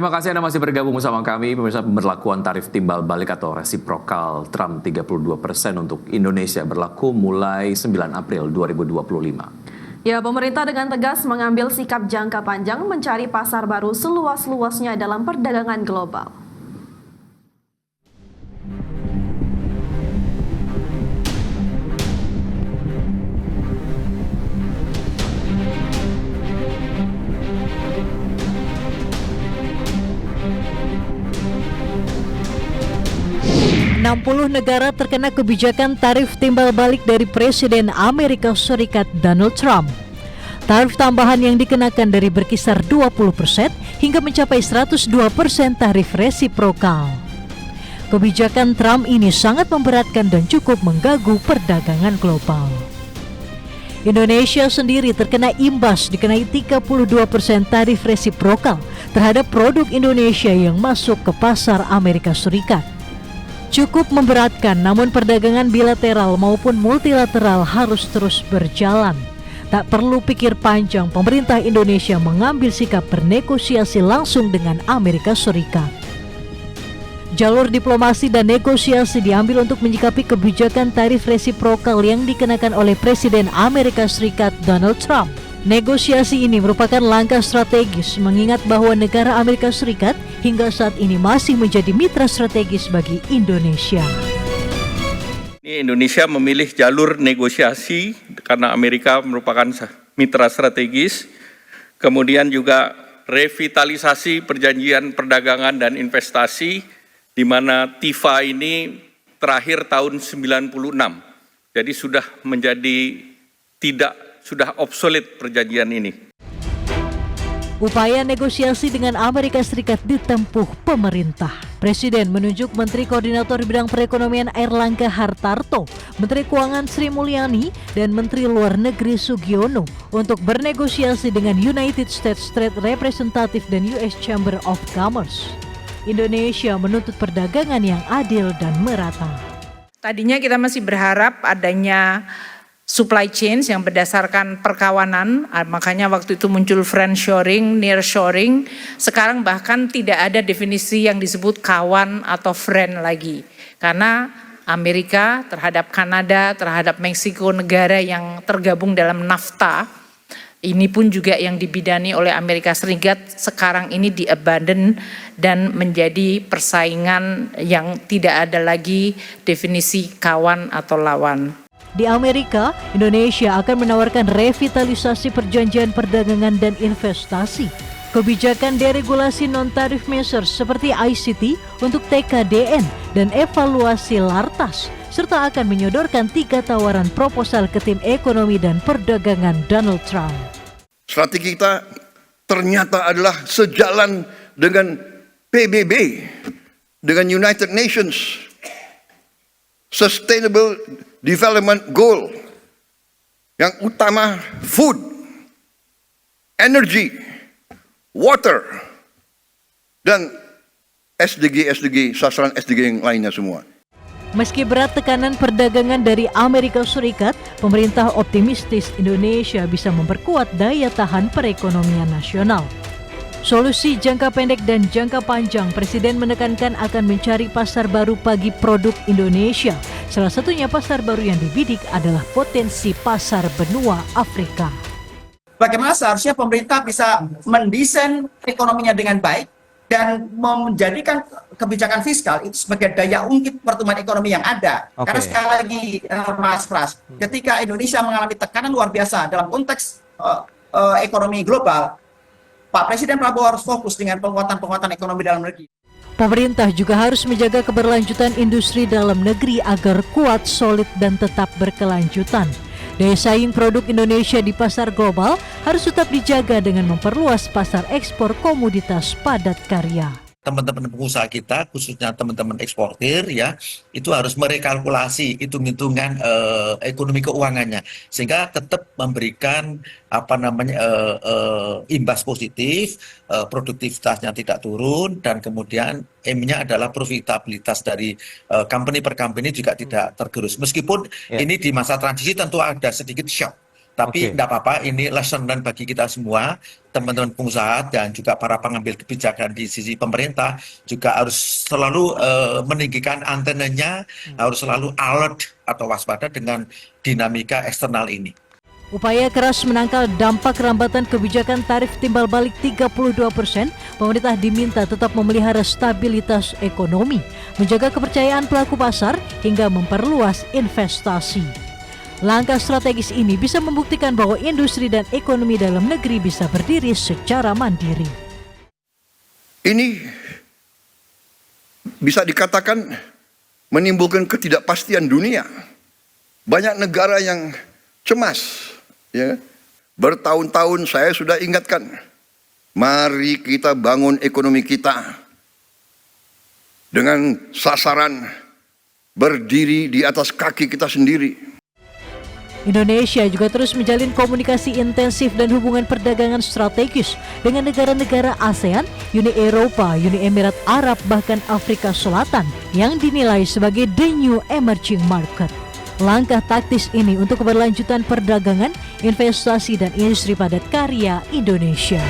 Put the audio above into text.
Terima kasih Anda masih bergabung bersama kami. Pemirsa, pemberlakuan tarif timbal balik atau resiprokal Trump 32% untuk Indonesia berlaku mulai 9 April 2025. Ya, pemerintah dengan tegas mengambil sikap jangka panjang mencari pasar baru seluas-luasnya dalam perdagangan global. Puluh negara terkena kebijakan tarif timbal balik dari Presiden Amerika Serikat Donald Trump. Tarif tambahan yang dikenakan dari berkisar 20% hingga mencapai 102% tarif resiprokal. Kebijakan Trump ini sangat memberatkan dan cukup mengganggu perdagangan global. Indonesia sendiri terkena imbas dikenai 32% tarif resiprokal terhadap produk Indonesia yang masuk ke pasar Amerika Serikat. Cukup memberatkan, namun perdagangan bilateral maupun multilateral harus terus berjalan. Tak perlu pikir panjang, pemerintah Indonesia mengambil sikap bernegosiasi langsung dengan Amerika Serikat. Jalur diplomasi dan negosiasi diambil untuk menyikapi kebijakan tarif resiprokal yang dikenakan oleh Presiden Amerika Serikat Donald Trump. Negosiasi ini merupakan langkah strategis mengingat bahwa negara Amerika Serikat hingga saat ini masih menjadi mitra strategis bagi Indonesia. Indonesia memilih jalur negosiasi karena Amerika merupakan mitra strategis. Kemudian juga revitalisasi perjanjian perdagangan dan investasi di mana TIFA ini terakhir tahun 96. Jadi sudah sudah obsolete perjanjian ini. Upaya negosiasi dengan Amerika Serikat ditempuh pemerintah. Presiden menunjuk Menteri Koordinator Bidang Perekonomian Airlangga Hartarto, Menteri Keuangan Sri Mulyani, dan Menteri Luar Negeri Sugiono untuk bernegosiasi dengan United States Trade Representative dan US Chamber of Commerce. Indonesia menuntut perdagangan yang adil dan merata. Tadinya kita masih berharap adanya supply chains yang berdasarkan perkawanan, makanya waktu itu muncul friendshoring, nearshoring. Sekarang bahkan tidak ada definisi yang disebut kawan atau friend lagi. Karena Amerika terhadap Kanada, terhadap Meksiko, negara yang tergabung dalam NAFTA, ini pun juga yang dibidani oleh Amerika Serikat, sekarang ini di-abandon dan menjadi persaingan yang tidak ada lagi definisi kawan atau lawan. Di Amerika, Indonesia akan menawarkan revitalisasi perjanjian perdagangan dan investasi, kebijakan deregulasi non-tarif measures seperti ICT untuk TKDN dan evaluasi lartas, serta akan menyodorkan 3 tawaran proposal ke tim ekonomi dan perdagangan Donald Trump. Strategi kita ternyata adalah sejalan dengan PBB, dengan United Nations Sustainable Development Goal, yang utama food, energy, water, dan SDG, sasaran SDG yang lainnya semua. Meski berat tekanan perdagangan dari Amerika Serikat, pemerintah optimistis Indonesia bisa memperkuat daya tahan perekonomian nasional. Solusi jangka pendek dan jangka panjang, Presiden menekankan akan mencari pasar baru bagi produk Indonesia. Salah satunya pasar baru yang dibidik adalah potensi pasar benua Afrika. Bagaimana seharusnya pemerintah bisa mendesain ekonominya dengan baik dan menjadikan kebijakan fiskal itu sebagai daya ungkit pertumbuhan ekonomi yang ada. Karena sekali lagi Mas Pras, ketika Indonesia mengalami tekanan luar biasa dalam konteks ekonomi global, Pak Presiden Prabowo harus fokus dengan penguatan ekonomi dalam negeri. Pemerintah juga harus menjaga keberlanjutan industri dalam negeri agar kuat, solid, dan tetap berkelanjutan. Daya saing produk Indonesia di pasar global harus tetap dijaga dengan memperluas pasar ekspor komoditas padat karya. Teman-teman pengusaha kita, khususnya teman-teman eksportir ya, itu harus merekalkulasi hitung-hitungan ekonomi keuangannya sehingga tetap memberikan imbas positif, produktivitasnya tidak turun, dan kemudian aim-nya adalah profitabilitas dari company per company juga tidak tergerus. Meskipun ini di masa transisi tentu ada sedikit shock. Tapi tidak apa-apa, ini lesson learned bagi kita semua, teman-teman pengusaha dan juga para pengambil kebijakan di sisi pemerintah juga harus selalu meninggikan antenanya, harus selalu alert atau waspada dengan dinamika eksternal ini. Upaya keras menangkal dampak rambatan kebijakan tarif timbal balik 32%, pemerintah diminta tetap memelihara stabilitas ekonomi, menjaga kepercayaan pelaku pasar, hingga memperluas investasi. Langkah strategis ini bisa membuktikan bahwa industri dan ekonomi dalam negeri bisa berdiri secara mandiri. Ini bisa dikatakan menimbulkan ketidakpastian dunia. Banyak negara yang cemas. Ya. Bertahun-tahun saya sudah ingatkan, mari kita bangun ekonomi kita dengan sasaran berdiri di atas kaki kita sendiri. Indonesia juga terus menjalin komunikasi intensif dan hubungan perdagangan strategis dengan negara-negara ASEAN, Uni Eropa, Uni Emirat Arab, bahkan Afrika Selatan yang dinilai sebagai the new emerging market. Langkah taktis ini untuk keberlanjutan perdagangan, investasi, dan industri padat karya Indonesia.